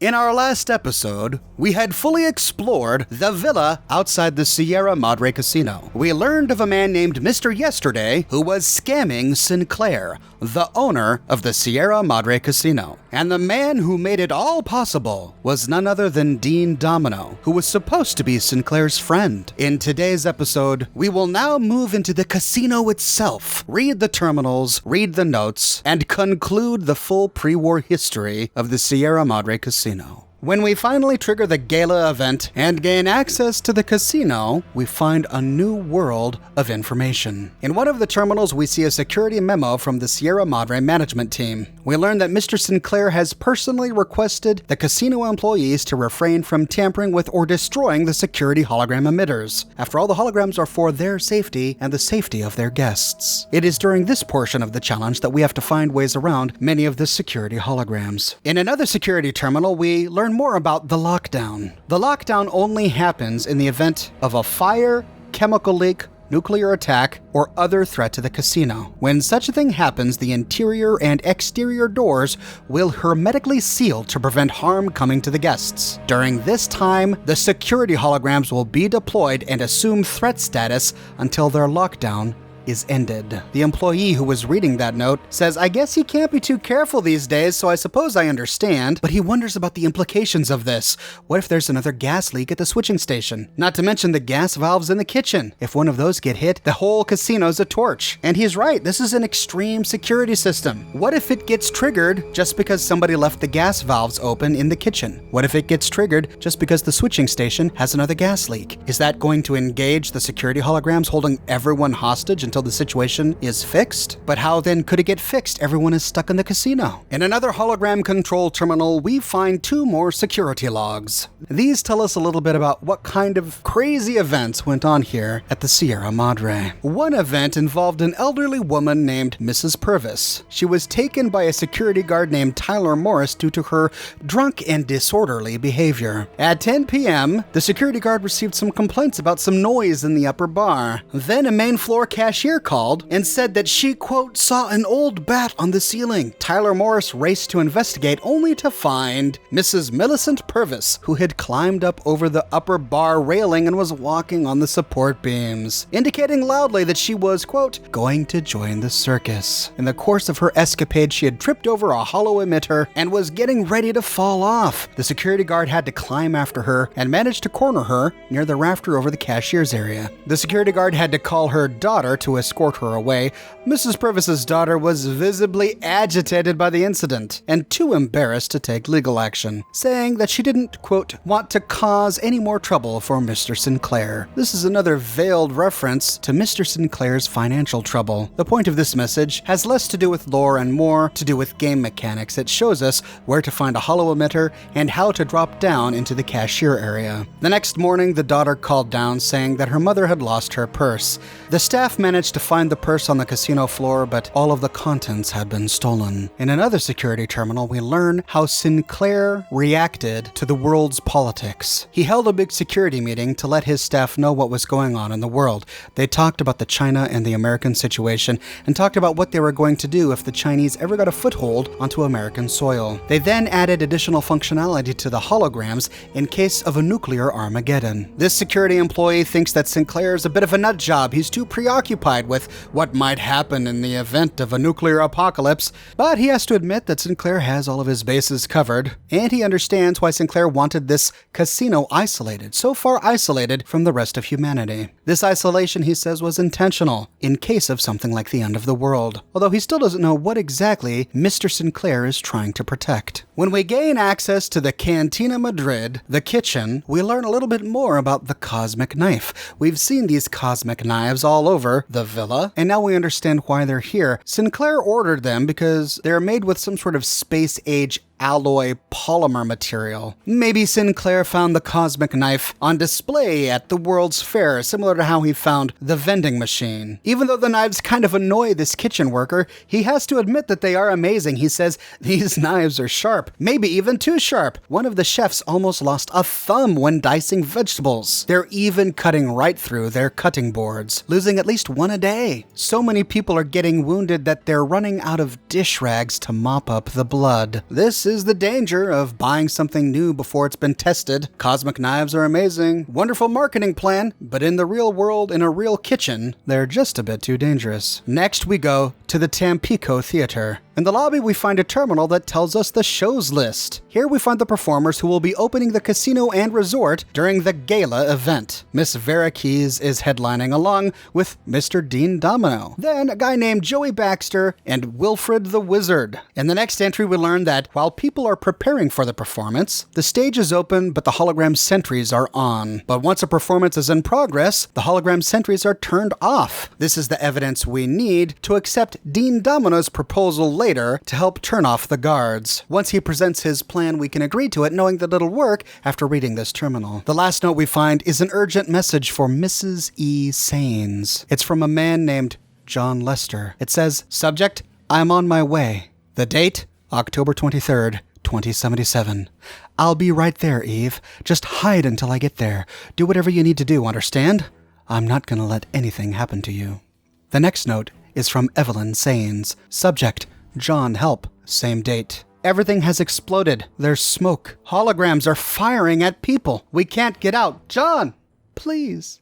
In our last episode, we had fully explored the villa outside the Sierra Madre Casino. We learned of a man named Mr. Yesterday who was scamming Sinclair, the owner of the Sierra Madre Casino. And the man who made it all possible was none other than Dean Domino, who was supposed to be Sinclair's friend. In today's episode, we will now move into the casino itself, read the terminals, read the notes, and conclude the full pre-war history of the Sierra Madre Casino. When we finally trigger the gala event and gain access to the casino, we find a new world of information. In one of the terminals, we see a security memo from the Sierra Madre management team. We learn that Mr. Sinclair has personally requested the casino employees to refrain from tampering with or destroying the security hologram emitters. After all, the holograms are for their safety and the safety of their guests. It is during this portion of the challenge that we have to find ways around many of the security holograms. In another security terminal, we learn more about the lockdown. The lockdown only happens in the event of a fire, chemical leak, nuclear attack, or other threat to the casino. When such a thing happens, the interior and exterior doors will hermetically seal to prevent harm coming to the guests. During this time, the security holograms will be deployed and assume threat status until their lockdown is ended. The employee who was reading that note says, "I guess he can't be too careful these days, so I suppose I understand," but he wonders about the implications of this. What if there's another gas leak at the switching station? Not to mention the gas valves in the kitchen. If one of those get hit, the whole casino's a torch. And he's right, this is an extreme security system. What if it gets triggered just because somebody left the gas valves open in the kitchen? What if it gets triggered just because the switching station has another gas leak? Is that going to engage the security holograms, holding everyone hostage until the situation is fixed? But how then could it get fixed? Everyone is stuck in the casino. In another hologram control terminal, we find two more security logs. These tell us a little bit about what kind of crazy events went on here at the Sierra Madre. One event involved an elderly woman named Mrs. Purvis. She was taken by a security guard named Tyler Morris due to her drunk and disorderly behavior. At 10 p.m., the security guard received some complaints about some noise in the upper bar. Then a main floor cashier called and said that she, quote, saw an old bat on the ceiling. Tyler Morris raced to investigate, only to find Mrs. Millicent Purvis, who had climbed up over the upper bar railing and was walking on the support beams, indicating loudly that she was, quote, going to join the circus. In the course of her escapade, she had tripped over a hollow emitter and was getting ready to fall off. The security guard had to climb after her and managed to corner her near the rafter over the cashier's area. The security guard had to call her daughter to escort her away. Mrs. Purvis's daughter was visibly agitated by the incident and too embarrassed to take legal action, saying that she didn't, quote, want to cause any more trouble for Mr. Sinclair. This is another veiled reference to Mr. Sinclair's financial trouble. The point of this message has less to do with lore and more to do with game mechanics. It shows us where to find a hollow emitter and how to drop down into the cashier area. The next morning, the daughter called down saying that her mother had lost her purse. The staff managed to find the purse on the casino floor, but all of the contents had been stolen. In another security terminal, we learn how Sinclair reacted to the world's politics. He held a big security meeting to let his staff know what was going on in the world. They talked about the China and the American situation and talked about what they were going to do if the Chinese ever got a foothold onto American soil. They then added additional functionality to the holograms in case of a nuclear Armageddon. This security employee thinks that Sinclair is a bit of a nut job. He's too preoccupied with what might happen in the event of a nuclear apocalypse, but he has to admit that Sinclair has all of his bases covered, and he understands why Sinclair wanted this casino isolated, so far isolated from the rest of humanity. This isolation, he says, was intentional, in case of something like the end of the world, although he still doesn't know what exactly Mr. Sinclair is trying to protect. When we gain access to the Cantina Madrid, the kitchen, we learn a little bit more about the cosmic knife. We've seen these cosmic knives all over the villa, and now we understand why they're here. Sinclair ordered them because they're made with some sort of space-age alloy polymer material. Maybe Sinclair found the cosmic knife on display at the World's Fair, similar to how he found the vending machine. Even though the knives kind of annoy this kitchen worker, he has to admit that they are amazing. He says, these knives are sharp, maybe even too sharp. One of the chefs almost lost a thumb when dicing vegetables. They're even cutting right through their cutting boards, losing at least one a day. So many people are getting wounded that they're running out of dish rags to mop up the blood. This is the danger of buying something new before it's been tested. Cosmic knives are amazing, wonderful marketing plan, but in the real world, in a real kitchen, they're just a bit too dangerous. Next, we go to the Tampico Theatre. In the lobby, we find a terminal that tells us the show's list. Here we find the performers who will be opening the casino and resort during the gala event. Miss Vera Keys is headlining along with Mr. Dean Domino. Then a guy named Joey Baxter and Wilfred the Wizard. In the next entry, we learn that while people are preparing for the performance, the stage is open but the hologram sentries are on. But once a performance is in progress, the hologram sentries are turned off. This is the evidence we need to accept Dean Domino's proposal later to help turn off the guards. Once he presents his plan, we can agree to it, knowing that it'll work after reading this terminal. The last note we find is an urgent message for Mrs. E. Saines. It's from a man named John Lester. It says, "Subject, I'm on my way." The date, October 23rd, 2077. "I'll be right there, Eve. Just hide until I get there. Do whatever you need to do, understand? I'm not gonna let anything happen to you." The next note is from Evelyn Saines. Subject, John, help. Same date. "Everything has exploded. There's smoke. Holograms are firing at people. We can't get out. John, please."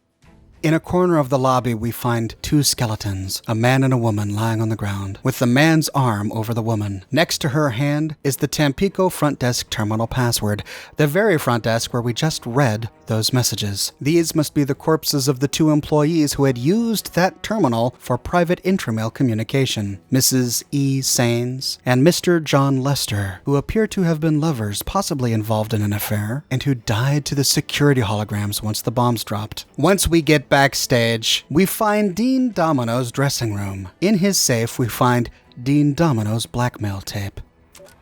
In a corner of the lobby, we find two skeletons, a man and a woman lying on the ground, with the man's arm over the woman. Next to her hand is the Tampico front desk terminal password, the very front desk where we just read those messages. These must be the corpses of the two employees who had used that terminal for private intramail communication, Mrs. E. Saines and Mr. John Lester, who appear to have been lovers, possibly involved in an affair, and who died to the security holograms once the bombs dropped. Once we get backstage, we find Dean Domino's dressing room. In his safe, we find Dean Domino's blackmail tape.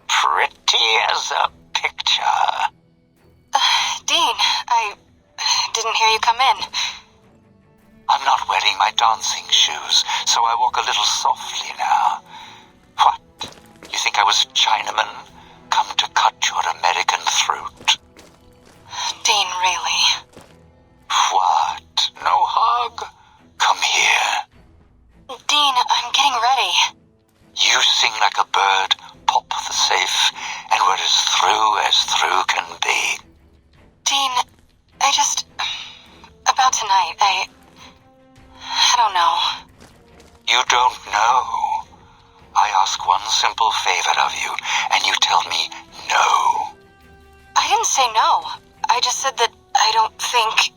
Pretty as a picture. Dean, I didn't hear you come in. I'm not wearing my dancing shoes, so I walk a little softly now. What? You think I was a Chinaman? Come to cut your American throat? Dean, really? What? No hug? Come here. Dean, I'm getting ready. You sing like a bird, pop the safe, and we're as through can be. Dean, about tonight, I don't know. You don't know. I ask one simple favor of you, and you tell me no. I didn't say no. I just said that I don't think...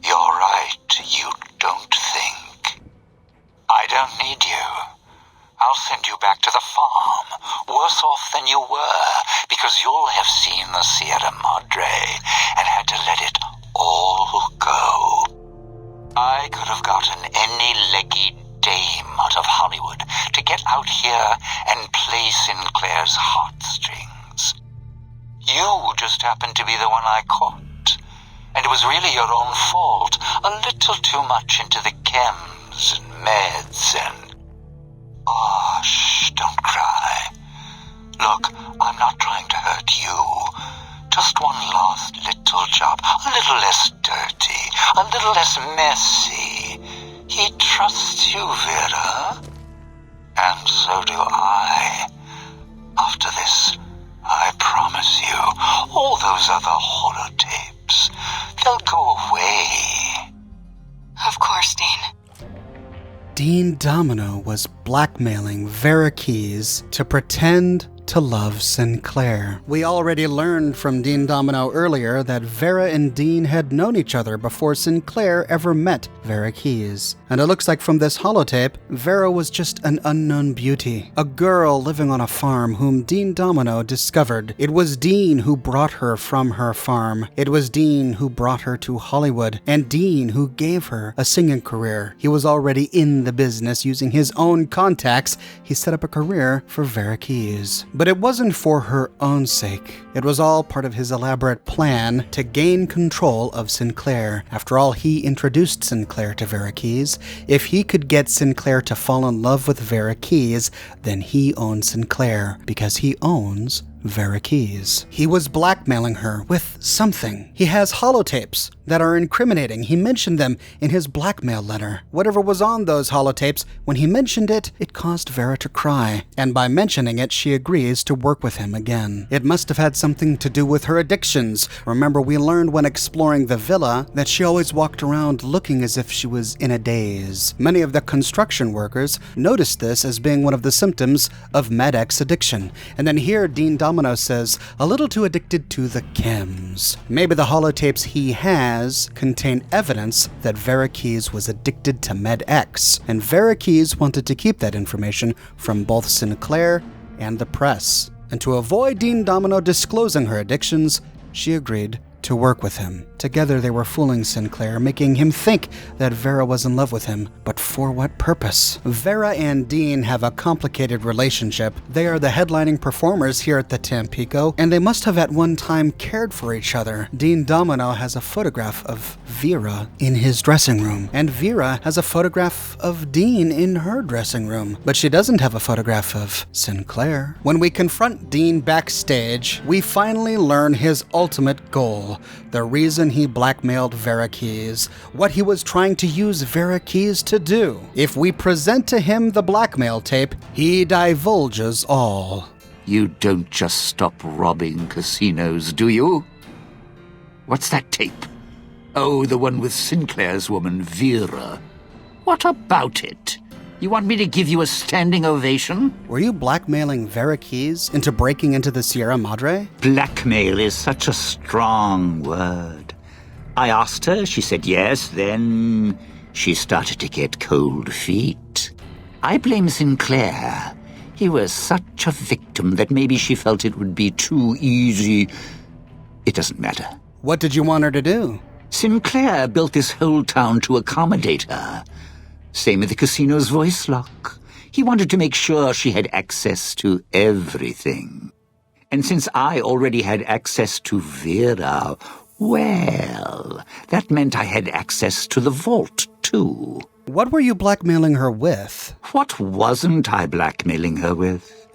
You're right, you don't think. I don't need you. I'll send you back to the farm, worse off than you were, because you'll have seen the Sierra Madre and had to let it all go. I could have gotten any leggy dame out of Hollywood to get out here and play Sinclair's heartstrings. You just happened to be the one I caught, and it was really your own fault, a little too much into the chems and meds and... Oh, shh, don't cry. Look, I'm not trying to hurt you. Just one last little job, a little less dirty, a little less messy. He trusts you, Vera. And so do I. After this, I promise you, all those other holotapes, they'll go away. Of course, Dean. Dean Domino was blackmailing Vera Keys to pretend to love Sinclair. We already learned from Dean Domino earlier that Vera and Dean had known each other before Sinclair ever met Vera Keys. And it looks like from this holotape, Vera was just an unknown beauty, a girl living on a farm whom Dean Domino discovered. It was Dean who brought her from her farm. It was Dean who brought her to Hollywood, and Dean who gave her a singing career. He was already in the business. Using his own contacts, he set up a career for Vera Keys. But it wasn't for her own sake. It was all part of his elaborate plan to gain control of Sinclair. After all, he introduced Sinclair to Vera Keys. If he could get Sinclair to fall in love with Vera Keys, then he owns Sinclair, because he owns Vera Keys. He was blackmailing her with something. He has holotapes that are incriminating. He mentioned them in his blackmail letter. Whatever was on those holotapes, when he mentioned it, it caused Vera to cry. And by mentioning it, she agrees to work with him again. It must have had something to do with her addictions. Remember, we learned when exploring the villa that she always walked around looking as if she was in a daze. Many of the construction workers noticed this as being one of the symptoms of Med-X addiction. And then here, Dean Domino says, a little too addicted to the chems. Maybe the holotapes he has contain evidence that Vera Keyes was addicted to Med-X, and Vera Keyes wanted to keep that information from both Sinclair and the press. And to avoid Dean Domino disclosing her addictions, she agreed to work with him. Together they were fooling Sinclair, making him think that Vera was in love with him. But for what purpose? Vera and Dean have a complicated relationship. They are the headlining performers here at the Tampico, and they must have at one time cared for each other. Dean Domino has a photograph of Vera in his dressing room, and Vera has a photograph of Dean in her dressing room. But she doesn't have a photograph of Sinclair. When we confront Dean backstage, we finally learn his ultimate goal, the reason he blackmailed Vera Keyes, what he was trying to use Vera Keyes to do. If we present to him the blackmail tape, he divulges all. You don't just stop robbing casinos, do you? What's that tape? Oh, the one with Sinclair's woman, Vera. What about it? You want me to give you a standing ovation? Were you blackmailing Vera Keyes into breaking into the Sierra Madre? Blackmail is such a strong word. I asked her, she said yes, then she started to get cold feet. I blame Sinclair. He was such a victim that maybe she felt it would be too easy. It doesn't matter. What did you want her to do? Sinclair built this whole town to accommodate her. Same with the casino's voice lock. He wanted to make sure she had access to everything. And since I already had access to Vera, well, that meant I had access to the vault, too. What were you blackmailing her with? What wasn't I blackmailing her with?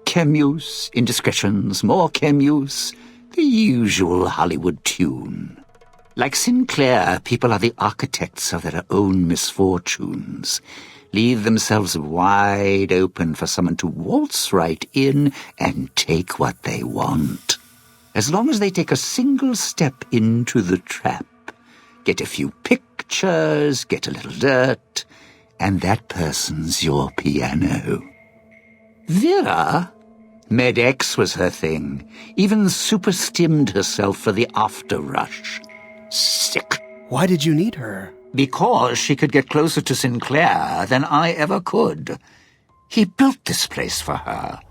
Chem-use, indiscretions, more chem-use, the usual Hollywood tune. Like Sinclair, people are the architects of their own misfortunes. Leave themselves wide open for someone to waltz right in and take what they want. As long as they take a single step into the trap, get a few pictures, get a little dirt, and that person's your piano. Vera? Med-X was her thing. Even super-stimmed herself for the after-rush. Sick. Why did you need her? Because she could get closer to Sinclair than I ever could. He built this place for her.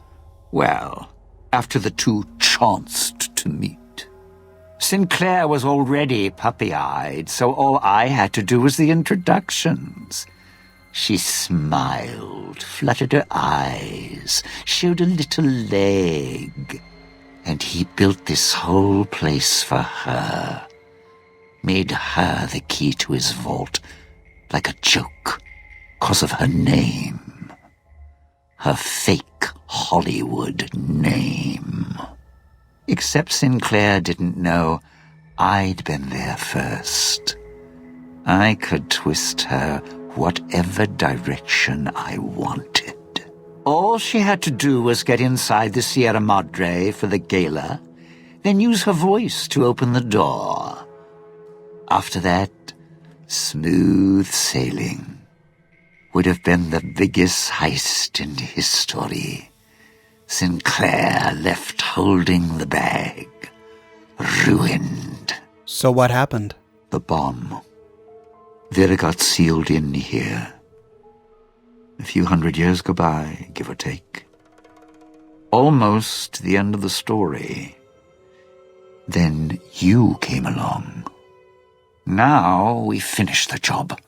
Well, after the two chanced to meet. Sinclair was already puppy-eyed, so all I had to do was the introductions. She smiled, fluttered her eyes, showed a little leg, and he built this whole place for her. Made her the key to his vault, like a joke, 'cause of her name. Her fake Hollywood name. Except Sinclair didn't know I'd been there first. I could twist her whatever direction I wanted. All she had to do was get inside the Sierra Madre for the gala, then use her voice to open the door. After that, smooth sailing. Would have been the biggest heist in history. Sinclair left holding the bag. Ruined. So what happened? The bomb. Vera got sealed in here. A few 100 years go by, give or take. Almost the end of the story. Then you came along. Now we finish the job.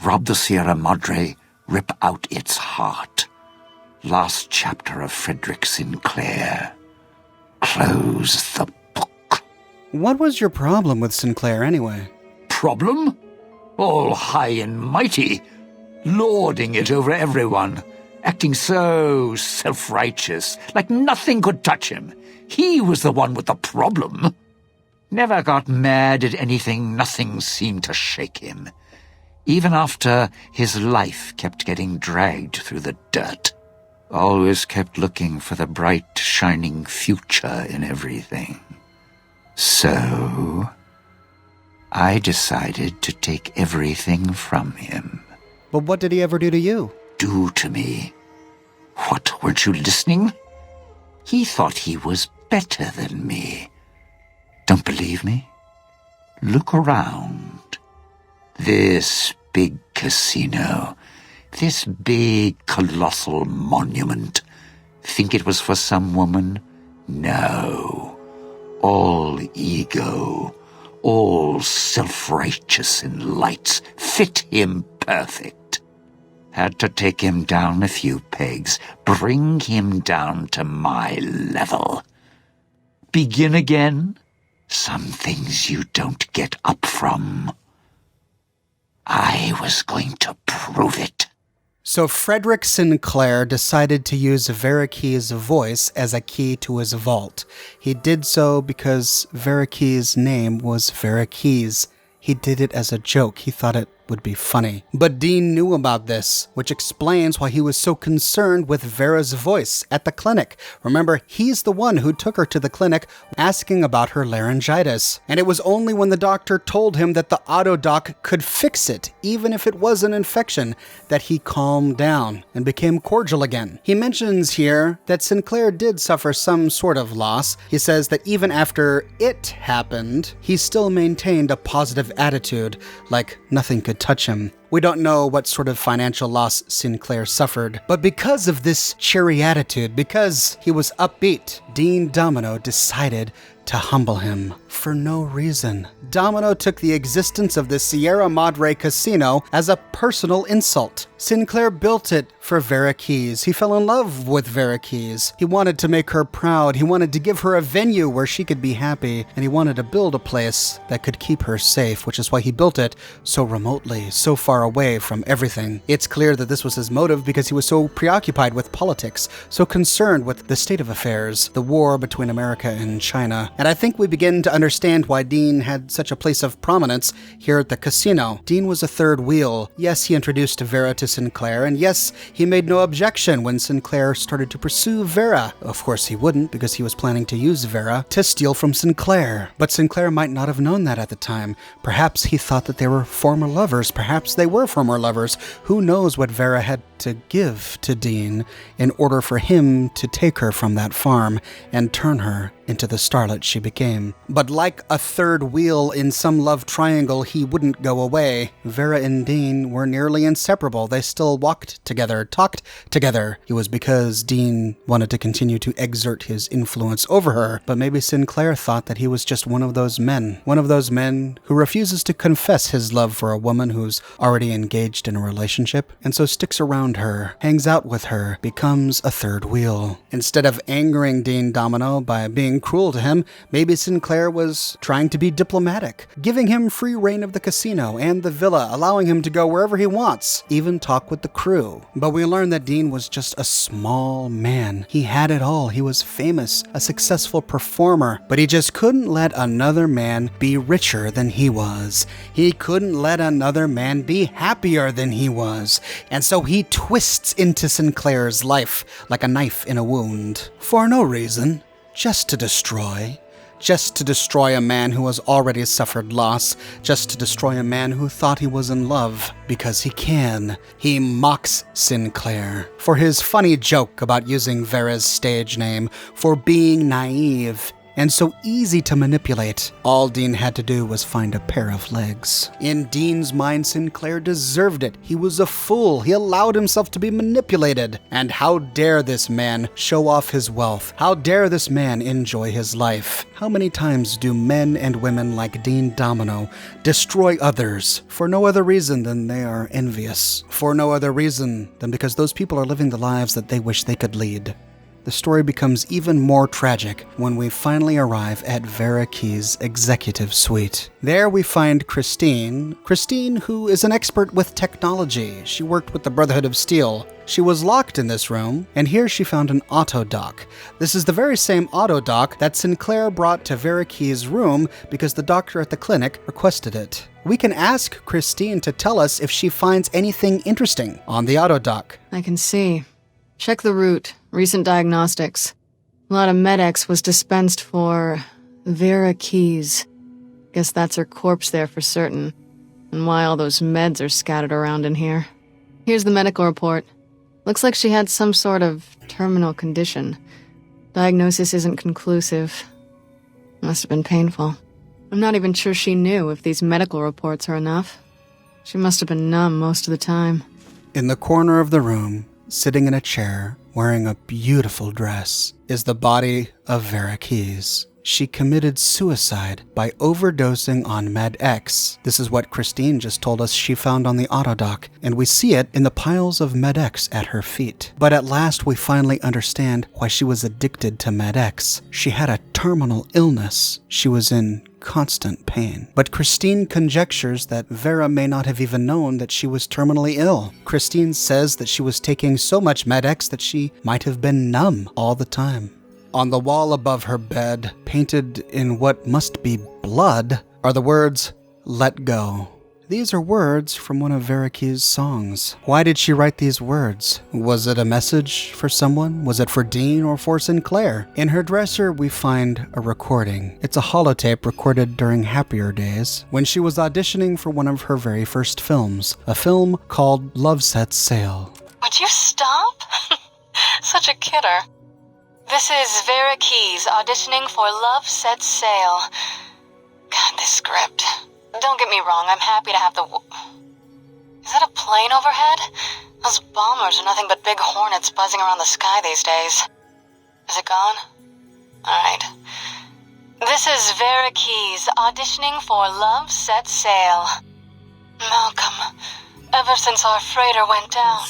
Rob the Sierra Madre, rip out its heart. Last chapter of Frederick Sinclair. Close the book. What was your problem with Sinclair anyway? Problem? All high and mighty, lording it over everyone, acting so self-righteous, like nothing could touch him. He was the one with the problem. Never got mad at anything, nothing seemed to shake him. Even after his life kept getting dragged through the dirt. Always kept looking for the bright, shining future in everything. So, I decided to take everything from him. But what did he ever do to you? Do to me? What, weren't you listening? He thought he was better than me. Don't believe me? Look around. This big casino, this big colossal monument. Think it was for some woman? No. All ego, all self-righteous and lights, fit him perfect. Had to take him down a few pegs, bring him down to my level. Begin again? Some things you don't get up from. I was going to prove it. So Frederick Sinclair decided to use Vera Keyes' voice as a key to his vault. He did so because Vera Keyes' name was Vera Keyes. He did it as a joke. He thought it would be funny. But Dean knew about this, which explains why he was so concerned with Vera's voice at the clinic. Remember, he's the one who took her to the clinic asking about her laryngitis. And it was only when the doctor told him that the autodoc could fix it, even if it was an infection, that he calmed down and became cordial again. He mentions here that Sinclair did suffer some sort of loss. He says that even after it happened, he still maintained a positive attitude, like nothing could touch him. We don't know what sort of financial loss Sinclair suffered, but because of this cheery attitude, because he was upbeat, Dean Domino decided to humble him for no reason. Domino took the existence of the Sierra Madre Casino as a personal insult. Sinclair built it for Vera Keyes. He fell in love with Vera Keyes. He wanted to make her proud. He wanted to give her a venue where she could be happy, and he wanted to build a place that could keep her safe, which is why he built it so remotely, so far away from everything. It's clear that this was his motive because he was so preoccupied with politics, so concerned with the state of affairs, the war between America and China. And I think we begin to understand why Dean had such a place of prominence here at the casino. Dean was a third wheel. Yes, he introduced Vera to Sinclair, and yes, he made no objection when Sinclair started to pursue Vera. Of course he wouldn't, because he was planning to use Vera to steal from Sinclair. But Sinclair might not have known that at the time. Perhaps he thought that they were former lovers. Perhaps they were former lovers. Who knows what Vera had to give to Dean in order for him to take her from that farm and turn her into the starlet she became. But like a third wheel in some love triangle, he wouldn't go away. Vera and Dean were nearly inseparable. They still walked together, talked together. It was because Dean wanted to continue to exert his influence over her. But maybe Sinclair thought that he was just one of those men who refuses to confess his love for a woman who's already engaged in a relationship, and so sticks around her, hangs out with her, becomes a third wheel. Instead of angering Dean Domino by being cruel to him, maybe Sinclair was trying to be diplomatic, giving him free reign of the casino and the villa, allowing him to go wherever he wants, even talk with the crew. But we learn that Dean was just a small man. He had it all. He was famous, a successful performer, but he just couldn't let another man be richer than he was. He couldn't let another man be happier than he was. And so he twists into Sinclair's life like a knife in a wound. For no reason. Just to destroy a man who has already suffered loss, just to destroy a man who thought he was in love, because he can. He mocks Sinclair for his funny joke about using Vera's stage name, for being naive and so easy to manipulate. All Dean had to do was find a pair of legs. In Dean's mind, Sinclair deserved it. He was a fool. He allowed himself to be manipulated. And how dare this man show off his wealth? How dare this man enjoy his life? How many times do men and women like Dean Domino destroy others for no other reason than they are envious? For no other reason than because those people are living the lives that they wish they could lead. The story becomes even more tragic when we finally arrive at Vera Keyes' executive suite. There we find Christine, who is an expert with technology. She worked with the Brotherhood of Steel. She was locked in this room, and here she found an auto dock. This is the very same auto dock that Sinclair brought to Vera Keyes' room because the doctor at the clinic requested it. We can ask Christine to tell us if she finds anything interesting on the auto dock. I can see. Check the route. Recent diagnostics. A lot of Med-X was dispensed for Vera Keyes. Guess that's her corpse there for certain. And why all those meds are scattered around in here. Here's the medical report. Looks like she had some sort of terminal condition. Diagnosis isn't conclusive. Must have been painful. I'm not even sure she knew if these medical reports are enough. She must have been numb most of the time. In the corner of the room, sitting in a chair, wearing a beautiful dress, is the body of Vera Keyes. She committed suicide by overdosing on Med-X. This is what Christine just told us she found on the autodock, and we see it in the piles of Med-X at her feet. But at last we finally understand why she was addicted to Med-X. She had a terminal illness. She was in constant pain. But Christine conjectures that Vera may not have even known that she was terminally ill. Christine says that she was taking so much Med-X that she might have been numb all the time. On the wall above her bed, painted in what must be blood, are the words, "Let go." These are words from one of Vera Keyes' songs. Why did she write these words? Was it a message for someone? Was it for Dean or for Sinclair? In her dresser, we find a recording. It's a holotape recorded during happier days, when she was auditioning for one of her very first films, a film called Love Sets Sail. Would you stop? Such a kidder. This is Vera Keyes auditioning for Love Sets Sail. God, this script. Don't get me wrong, I'm happy to have the... Is that a plane overhead? Those bombers are nothing but big hornets buzzing around the sky these days. Is it gone? Alright. This is Vera Keyes auditioning for Love Sets Sail. Malcolm, ever since our freighter went down,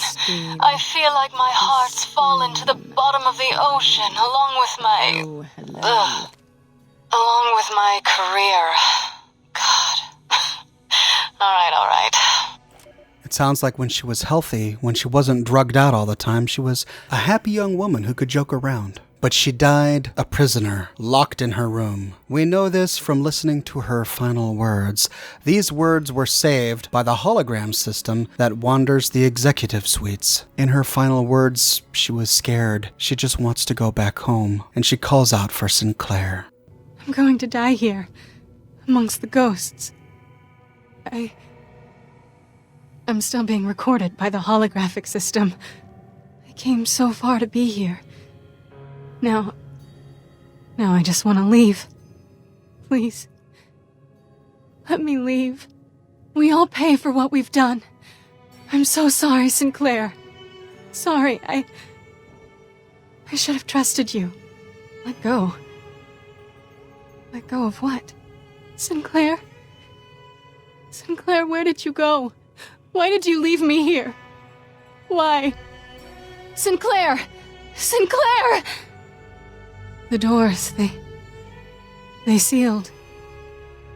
I feel like my heart's fallen to the bottom of the ocean along with my career. God. All right. It sounds like when she was healthy, when she wasn't drugged out all the time, she was a happy young woman who could joke around. But she died a prisoner, locked in her room. We know this from listening to her final words. These words were saved by the hologram system that wanders the executive suites. In her final words, she was scared. She just wants to go back home, and she calls out for Sinclair. I'm going to die here, amongst the ghosts. I'm still being recorded by the holographic system. I came so far to be here. Now I just want to leave. Please. Let me leave. We all pay for what we've done. I'm so sorry, Sinclair. Sorry, I should have trusted you. Let go. Let go of what? Sinclair? Sinclair, where did you go? Why did you leave me here? Why? Sinclair! Sinclair! The doors, they sealed.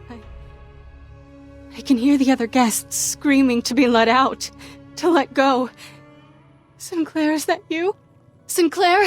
I can hear the other guests screaming to be let out, to let go. Sinclair, is that you? Sinclair?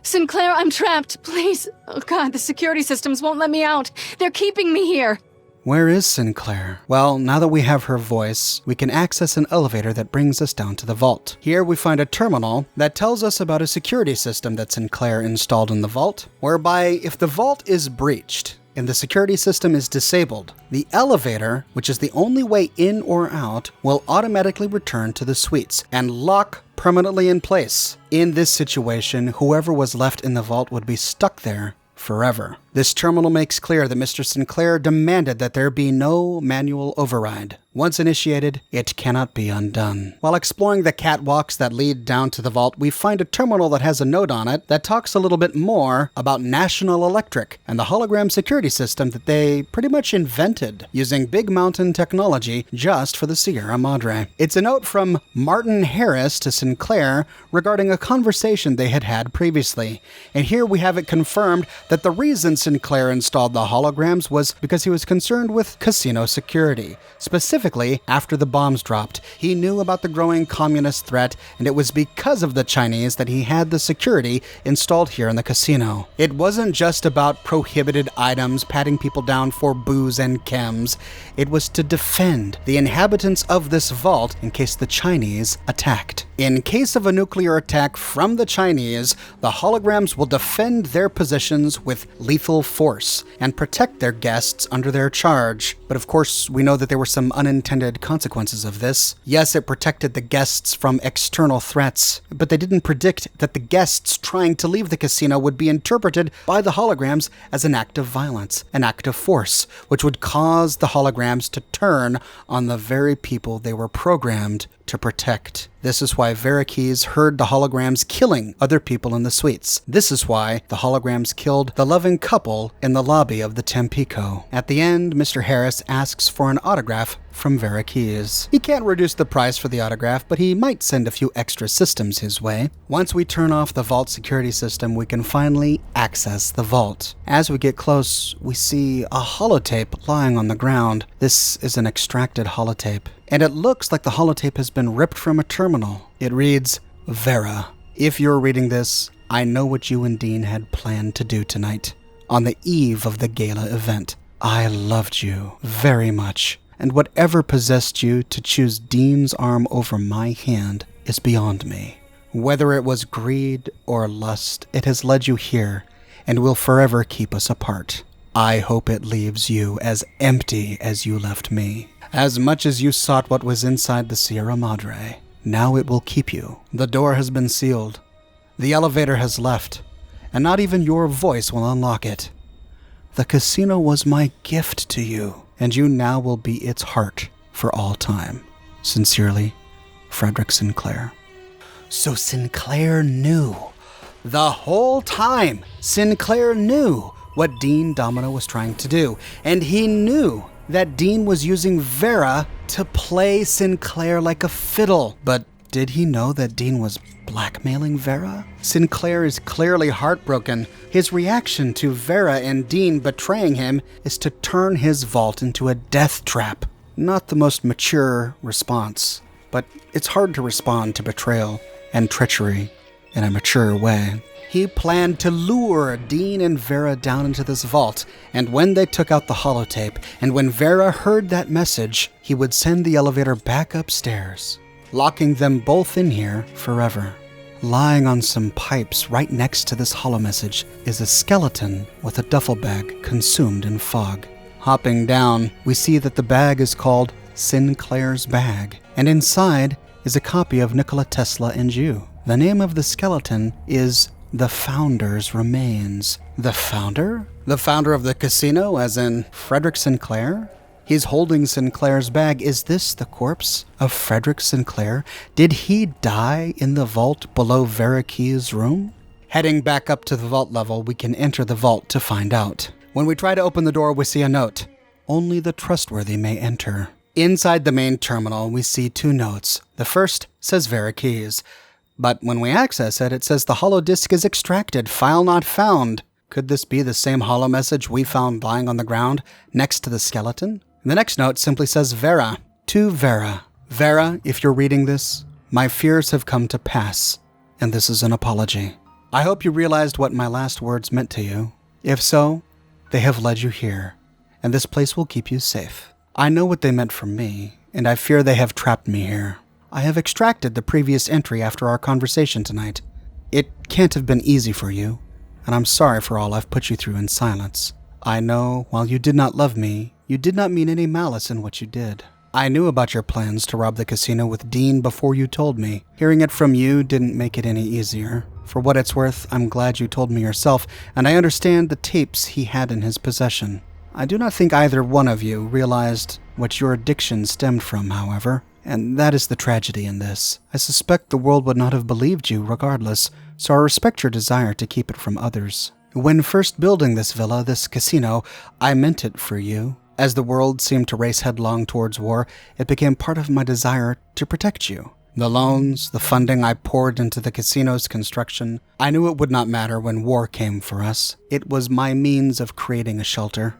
Sinclair, I'm trapped, please. Oh God, the security systems won't let me out. They're keeping me here. Where is Sinclair? Well, now that we have her voice, we can access an elevator that brings us down to the vault. Here we find a terminal that tells us about a security system that Sinclair installed in the vault, whereby if the vault is breached and the security system is disabled, the elevator, which is the only way in or out, will automatically return to the suites and lock permanently in place. In this situation, whoever was left in the vault would be stuck there forever. This terminal makes clear that Mr. Sinclair demanded that there be no manual override. Once initiated, it cannot be undone. While exploring the catwalks that lead down to the vault, we find a terminal that has a note on it that talks a little bit more about National Electric and the hologram security system that they pretty much invented using Big Mountain technology just for the Sierra Madre. It's a note from Martin Harris to Sinclair regarding a conversation they had previously. And here we have it confirmed that the reason Sinclair installed the holograms was because he was concerned with casino security. Specifically, after the bombs dropped, he knew about the growing communist threat, and it was because of the Chinese that he had the security installed here in the casino. It wasn't just about prohibited items patting people down for booze and chems. It was to defend the inhabitants of this vault in case the Chinese attacked. In case of a nuclear attack from the Chinese, the holograms will defend their positions with lethal force and protect their guests under their charge. But of course, we know that there were some unintended consequences of this. Yes, it protected the guests from external threats, but they didn't predict that the guests trying to leave the casino would be interpreted by the holograms as an act of violence, an act of force, which would cause the holograms to turn on the very people they were programmed to protect. This is why Vera Keyes heard the holograms killing other people in the suites. This is why the holograms killed the loving couple in the lobby of the Tampico. At the end, Mr. Harris asks for an autograph from Vera Keyes. He can't reduce the price for the autograph, but he might send a few extra systems his way. Once we turn off the vault security system, we can finally access the vault. As we get close, we see a holotape lying on the ground. This is an extracted holotape, and it looks like the holotape has been ripped from a terminal. It reads, Vera, if you're reading this, I know what you and Dean had planned to do tonight, on the eve of the gala event. I loved you very much, and whatever possessed you to choose Dean's arm over my hand is beyond me. Whether it was greed or lust, it has led you here, and will forever keep us apart. I hope it leaves you as empty as you left me. As much as you sought what was inside the Sierra Madre, now it will keep you. The door has been sealed. The elevator has left, and not even your voice will unlock it. The casino was my gift to you, and you now will be its heart for all time. Sincerely, Frederick Sinclair. So Sinclair knew. The whole time, Sinclair knew what Dean Domino was trying to do, and he knew that Dean was using Vera to play Sinclair like a fiddle. But did he know that Dean was blackmailing Vera? Sinclair is clearly heartbroken. His reaction to Vera and Dean betraying him is to turn his vault into a death trap. Not the most mature response, but it's hard to respond to betrayal and treachery in a mature way. He planned to lure Dean and Vera down into this vault, and when they took out the holotape, and when Vera heard that message, he would send the elevator back upstairs, locking them both in here forever. Lying on some pipes right next to this holomessage is a skeleton with a duffel bag consumed in fog. Hopping down, we see that the bag is called Sinclair's bag, and inside is a copy of Nikola Tesla and you. The name of the skeleton is The Founder's Remains. The founder? The founder of the casino, as in Frederick Sinclair? He's holding Sinclair's bag. Is this the corpse of Frederick Sinclair? Did he die in the vault below Vera Keyes' room? Heading back up to the vault level, we can enter the vault to find out. When we try to open the door, we see a note. Only the trustworthy may enter. Inside the main terminal, we see two notes. The first says Vera Keyes, but when we access it, it says the holodisk is extracted, file not found. Could this be the same holo message we found lying on the ground next to the skeleton? The next note simply says Vera. To Vera. Vera, if you're reading this, my fears have come to pass, and this is an apology. I hope you realized what my last words meant to you. If so, they have led you here, and this place will keep you safe. I know what they meant for me, and I fear they have trapped me here. I have extracted the previous entry after our conversation tonight. It can't have been easy for you, and I'm sorry for all I've put you through in silence. I know, while you did not love me, you did not mean any malice in what you did. I knew about your plans to rob the casino with Dean before you told me. Hearing it from you didn't make it any easier. For what it's worth, I'm glad you told me yourself, and I understand the tapes he had in his possession. I do not think either one of you realized what your addiction stemmed from, however, and that is the tragedy in this. I suspect the world would not have believed you regardless, so I respect your desire to keep it from others. When first building this villa, this casino, I meant it for you. As the world seemed to race headlong towards war, it became part of my desire to protect you. The loans, the funding I poured into the casino's construction, I knew it would not matter when war came for us. It was my means of creating a shelter,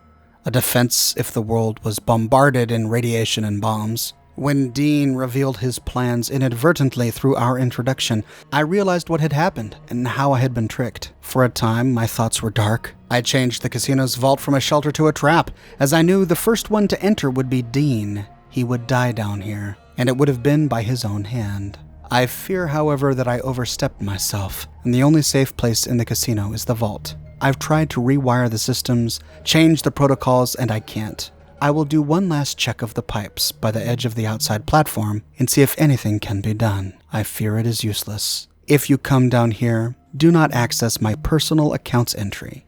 a defense if the world was bombarded in radiation and bombs. When Dean revealed his plans inadvertently through our introduction, I realized what had happened and how I had been tricked. For a time, my thoughts were dark. I changed the casino's vault from a shelter to a trap, as I knew the first one to enter would be Dean. He would die down here, and it would have been by his own hand. I fear, however, that I overstepped myself, and the only safe place in the casino is the vault. I've tried to rewire the systems, change the protocols, and I can't. I will do one last check of the pipes by the edge of the outside platform and see if anything can be done. I fear it is useless. If you come down here, do not access my personal accounts entry.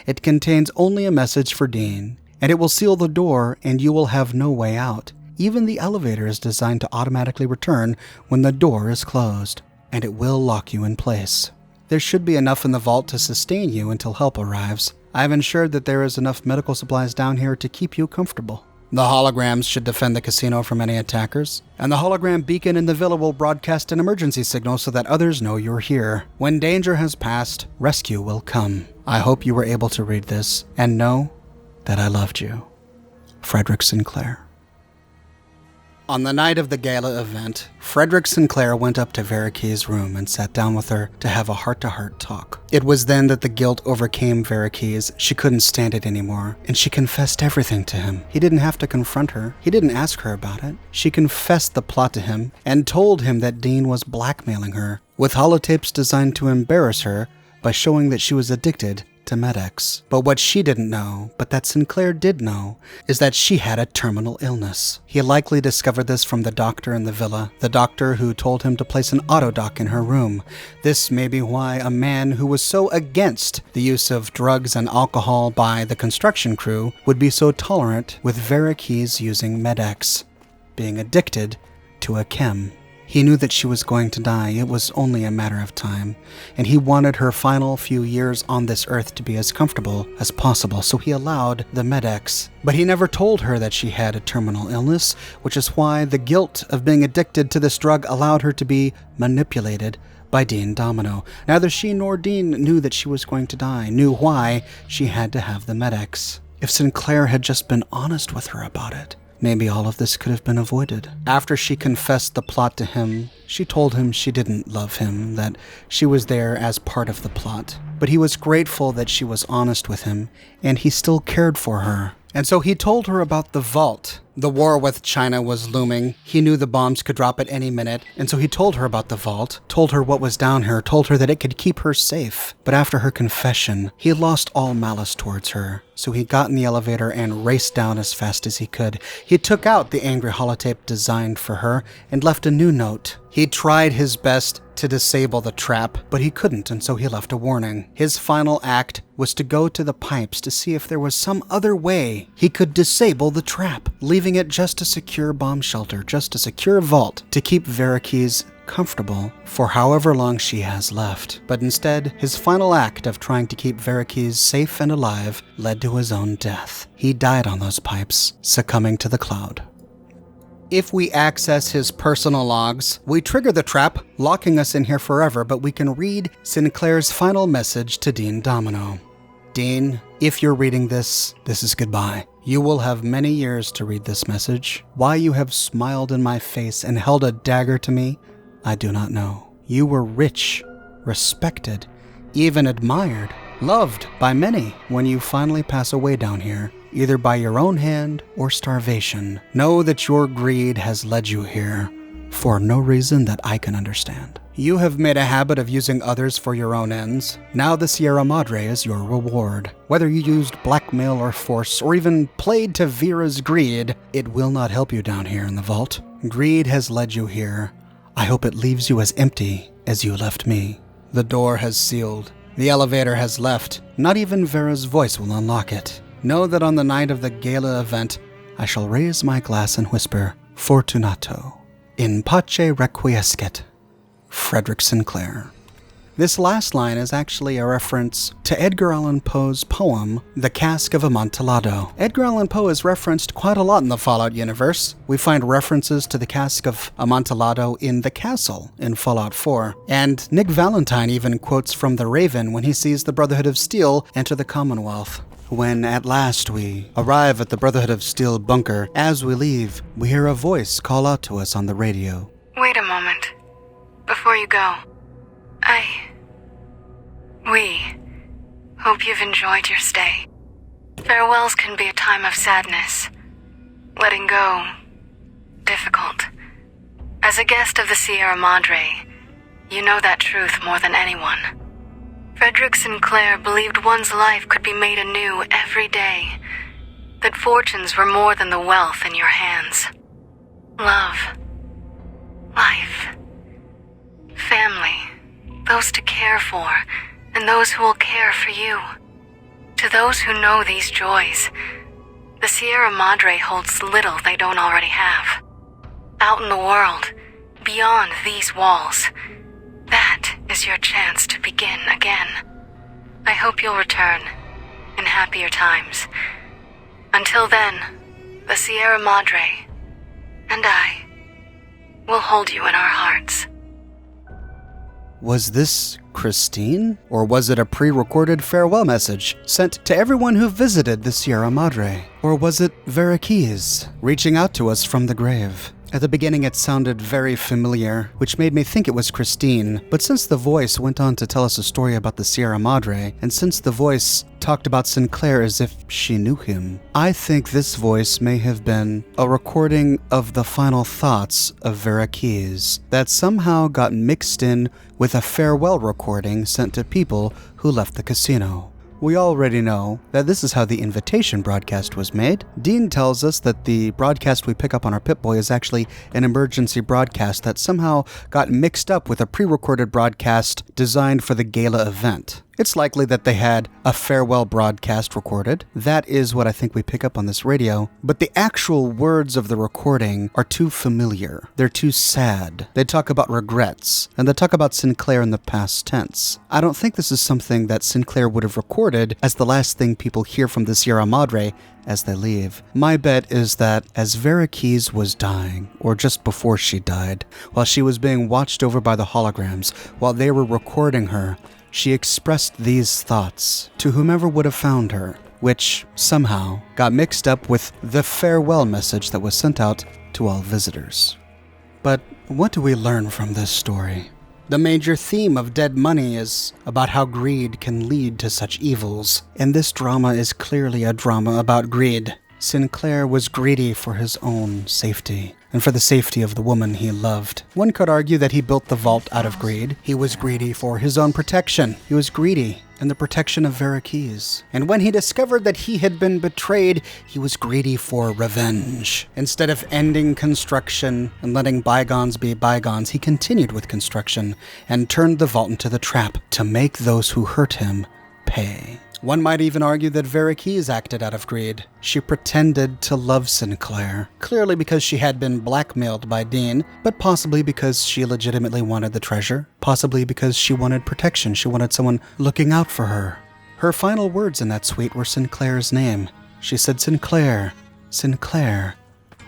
It contains only a message for Dean, and it will seal the door and you will have no way out. Even the elevator is designed to automatically return when the door is closed, and it will lock you in place. There should be enough in the vault to sustain you until help arrives. I've ensured that there is enough medical supplies down here to keep you comfortable. The holograms should defend the casino from any attackers, and the hologram beacon in the villa will broadcast an emergency signal so that others know you're here. When danger has passed, rescue will come. I hope you were able to read this and know that I loved you. Frederick Sinclair. On the night of the gala event, Frederick Sinclair went up to Vera Keyes' room and sat down with her to have a heart-to-heart talk. It was then that the guilt overcame Vera Keyes. She couldn't stand it anymore, and she confessed everything to him. He didn't have to confront her. He didn't ask her about it. She confessed the plot to him and told him that Dean was blackmailing her with holotapes designed to embarrass her by showing that she was addicted to Med-X. But what she didn't know, but that Sinclair did know, is that she had a terminal illness. He likely discovered this from the doctor in the villa, the doctor who told him to place an autodoc in her room. This may be why a man who was so against the use of drugs and alcohol by the construction crew would be so tolerant with Vera Keyes using Med-X, being addicted to a chem. He knew that she was going to die. It was only a matter of time, and he wanted her final few years on this earth to be as comfortable as possible, so he allowed the Med-X. But he never told her that she had a terminal illness, which is why the guilt of being addicted to this drug allowed her to be manipulated by Dean Domino. Neither she nor Dean knew that she was going to die, knew why she had to have the Med-X. If Sinclair had just been honest with her about it, maybe all of this could have been avoided. After she confessed the plot to him, she told him she didn't love him, that she was there as part of the plot. But he was grateful that she was honest with him, and he still cared for her. And so he told her about the vault. The war with China was looming. He knew the bombs could drop at any minute, and so he told her about the vault, told her what was down here, told her that it could keep her safe. But after her confession, he lost all malice towards her. So he got in the elevator and raced down as fast as he could. He took out the angry holotape designed for her and left a new note. He tried his best to disable the trap, but he couldn't, and so he left a warning. His final act was to go to the pipes to see if there was some other way he could disable the trap, leaving it just a secure bomb shelter, just a secure vault to keep Vera Keyes comfortable for however long she has left. But instead, his final act of trying to keep Vera Keyes safe and alive led to his own death. He died on those pipes, succumbing to the cloud. If we access his personal logs, we trigger the trap, locking us in here forever, but we can read Sinclair's final message to Dean Domino. Dean, if you're reading this, this is goodbye. You will have many years to read this message. Why you have smiled in my face and held a dagger to me, I do not know. You were rich, respected, even admired, loved by many when you finally pass away down here, either by your own hand or starvation. Know that your greed has led you here for no reason that I can understand. You have made a habit of using others for your own ends. Now the Sierra Madre is your reward. Whether you used blackmail or force, or even played to Vera's greed, it will not help you down here in the vault. Greed has led you here. I hope it leaves you as empty as you left me. The door has sealed. The elevator has left. Not even Vera's voice will unlock it. Know that on the night of the gala event, I shall raise my glass and whisper, Fortunato. In pace requiescat. Frederick Sinclair. This last line is actually a reference to Edgar Allan Poe's poem, The Cask of Amontillado. Edgar Allan Poe is referenced quite a lot in the Fallout universe. We find references to the Cask of Amontillado in the castle in Fallout 4. And Nick Valentine even quotes from The Raven when he sees the Brotherhood of Steel enter the Commonwealth. When at last we arrive at the Brotherhood of Steel bunker, as we leave, we hear a voice call out to us on the radio. Wait a moment. Before you go, we hope you've enjoyed your stay. Farewells can be a time of sadness. Letting go, difficult. As a guest of the Sierra Madre, you know that truth more than anyone. Frederick Sinclair believed one's life could be made anew every day, that fortunes were more than the wealth in your hands. Love, life, family, those to care for, and those who will care for you. To those who know these joys, the Sierra Madre holds little they don't already have. Out in the world, beyond these walls, that is your chance to begin again. I hope you'll return in happier times. Until then, the Sierra Madre and I will hold you in our hearts. Was this Christine? Or was it a pre-recorded farewell message sent to everyone who visited the Sierra Madre? Or was it Vera Keys reaching out to us from the grave? At the beginning it sounded very familiar, which made me think it was Christine, but since the voice went on to tell us a story about the Sierra Madre, and since the voice talked about Sinclair as if she knew him, I think this voice may have been a recording of the final thoughts of Vera Keys that somehow got mixed in with a farewell recording sent to people who left the casino. We already know that this is how the invitation broadcast was made. Dean tells us that the broadcast we pick up on our Pip-Boy is actually an emergency broadcast that somehow got mixed up with a pre-recorded broadcast designed for the gala event. It's likely that they had a farewell broadcast recorded. That is what I think we pick up on this radio. But the actual words of the recording are too familiar. They're too sad. They talk about regrets, and they talk about Sinclair in the past tense. I don't think this is something that Sinclair would have recorded as the last thing people hear from the Sierra Madre as they leave. My bet is that as Vera Keys was dying, or just before she died, while she was being watched over by the holograms, while they were recording her, she expressed these thoughts to whomever would have found her, which somehow got mixed up with the farewell message that was sent out to all visitors. But what do we learn from this story? The major theme of Dead Money is about how greed can lead to such evils, and this drama is clearly a drama about greed. Sinclair was greedy for his own safety, and for the safety of the woman he loved. One could argue that he built the vault out of greed. He was greedy for his own protection. He was greedy in the protection of Vera Keys. And when he discovered that he had been betrayed, he was greedy for revenge. Instead of ending construction and letting bygones be bygones, he continued with construction and turned the vault into the trap to make those who hurt him pay. One might even argue that Vera Keys acted out of greed. She pretended to love Sinclair, clearly because she had been blackmailed by Dean, but possibly because she legitimately wanted the treasure, possibly because she wanted protection, she wanted someone looking out for her. Her final words in that suite were Sinclair's name. She said, "Sinclair, Sinclair,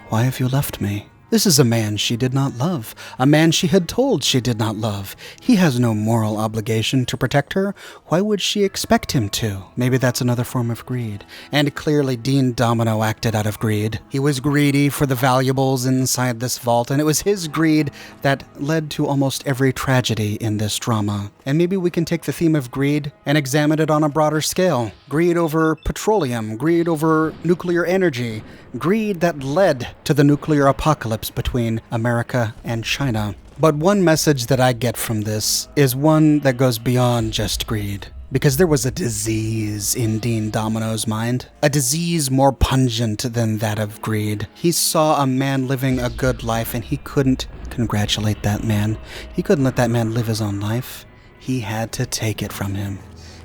why have you left me?" This is a man she did not love, a man she had told she did not love. He has no moral obligation to protect her. Why would she expect him to? Maybe that's another form of greed. And clearly Dean Domino acted out of greed. He was greedy for the valuables inside this vault, and it was his greed that led to almost every tragedy in this drama. And maybe we can take the theme of greed and examine it on a broader scale. Greed over petroleum, greed over nuclear energy, greed that led to the nuclear apocalypse between America and China. But one message that I get from this is one that goes beyond just greed. Because there was a disease in Dean Domino's mind. A disease more pungent than that of greed. He saw a man living a good life and he couldn't congratulate that man. He couldn't let that man live his own life. He had to take it from him.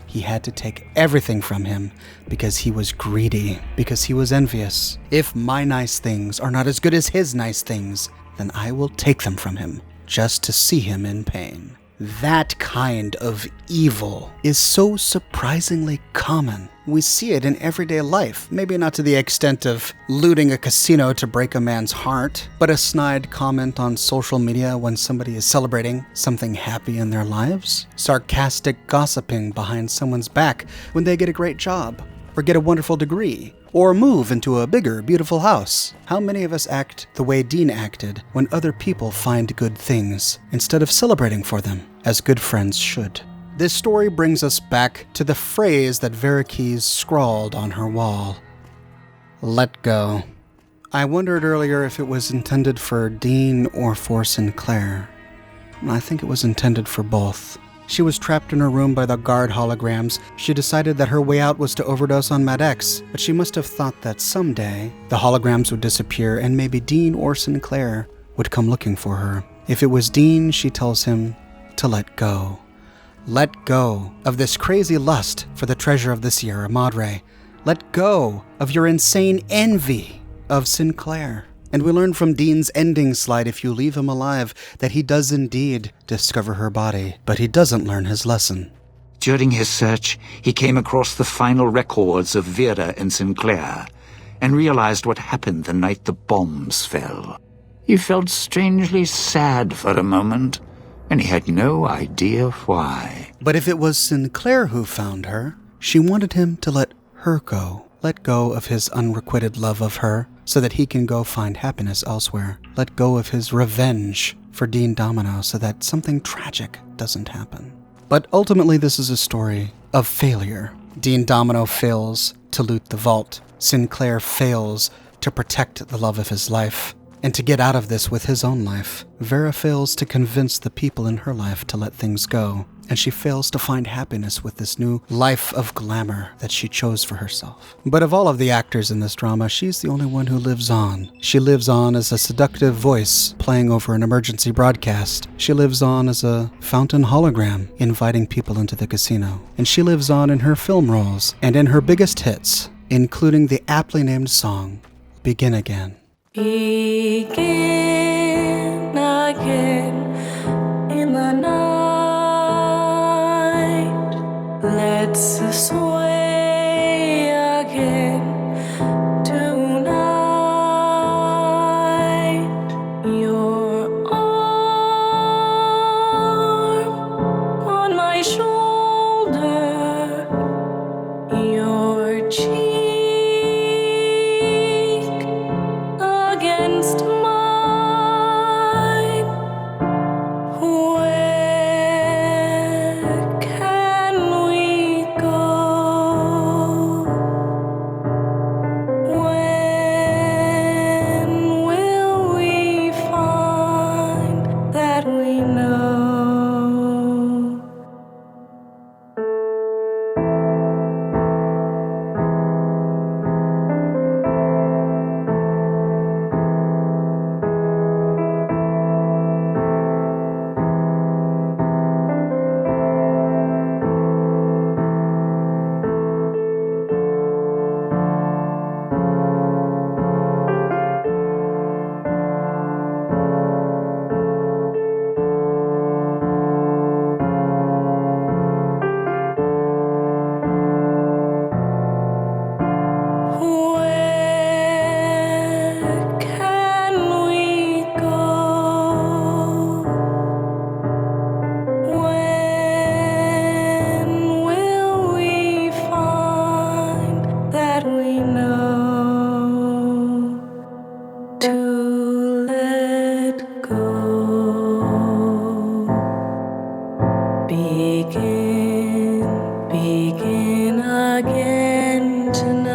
He had to take everything from him because he was greedy, because he was envious. If my nice things are not as good as his nice things, then I will take them from him just to see him in pain. That kind of evil is so surprisingly common. We see it in everyday life, maybe not to the extent of looting a casino to break a man's heart, but a snide comment on social media when somebody is celebrating something happy in their lives, sarcastic gossiping behind someone's back when they get a great job, or get a wonderful degree, or move into a bigger, beautiful house. How many of us act the way Dean acted when other people find good things, instead of celebrating for them, as good friends should? This story brings us back to the phrase that Vera Keyes scrawled on her wall. Let go. I wondered earlier if it was intended for Dean or for Sinclair. I think it was intended for both. She was trapped in her room by the guard holograms. She decided that her way out was to overdose on Med-X, but she must have thought that someday the holograms would disappear and maybe Dean or Sinclair would come looking for her. If it was Dean, she tells him to let go. Let go of this crazy lust for the treasure of the Sierra Madre. Let go of your insane envy of Sinclair. And we learn from Dean's ending slide, if you leave him alive, that he does indeed discover her body, but he doesn't learn his lesson. During his search, he came across the final records of Vera and Sinclair, and realized what happened the night the bombs fell. He felt strangely sad for a moment, and he had no idea why. But if it was Sinclair who found her, she wanted him to let her go. Let go of his unrequited love of her, so that he can go find happiness elsewhere. Let go of his revenge for Dean Domino, so that something tragic doesn't happen. But ultimately, this is a story of failure. Dean Domino fails to loot the vault. Sinclair fails to protect the love of his life, and to get out of this with his own life. Vera fails to convince the people in her life to let things go, and she fails to find happiness with this new life of glamour that she chose for herself. But of all of the actors in this drama, she's the only one who lives on. She lives on as a seductive voice playing over an emergency broadcast. She lives on as a fountain hologram inviting people into the casino. And she lives on in her film roles and in her biggest hits, including the aptly named song, Begin Again. Begin again in the night. Let's sway again tonight. Your arm on my shoulder, your cheek against mine. Where can we go? When will we find that we know? Where can we go? When will we find that we know to let go? Begin again tonight.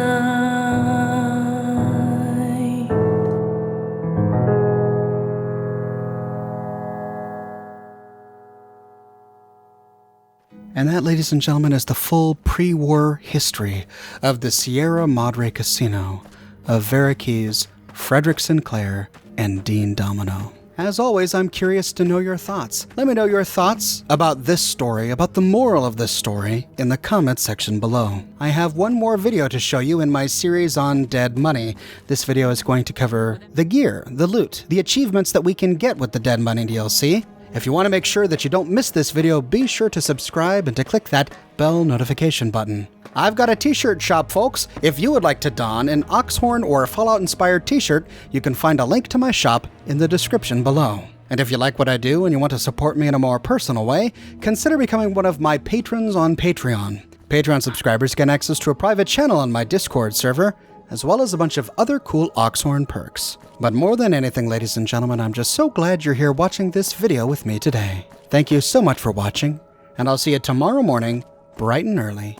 And that, ladies and gentlemen, is the full pre-war history of the Sierra Madre Casino of Vera Keyes, Frederick Sinclair, and Dean Domino. As always, I'm curious to know your thoughts. Let me know your thoughts about this story, about the moral of this story, in the comments section below. I have one more video to show you in my series on Dead Money. This video is going to cover the gear, the loot, the achievements that we can get with the Dead Money DLC. If you want to make sure that you don't miss this video, be sure to subscribe and to click that bell notification button. I've got a t-shirt shop, folks. If you would like to don an Oxhorn or Fallout-inspired t-shirt, you can find a link to my shop in the description below. And if you like what I do and you want to support me in a more personal way, consider becoming one of my patrons on Patreon. Patreon subscribers get access to a private channel on my Discord server, as well as a bunch of other cool Oxhorn perks. But more than anything, ladies and gentlemen, I'm just so glad you're here watching this video with me today. Thank you so much for watching, and I'll see you tomorrow morning, bright and early,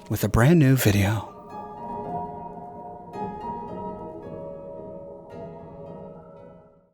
with a brand new video.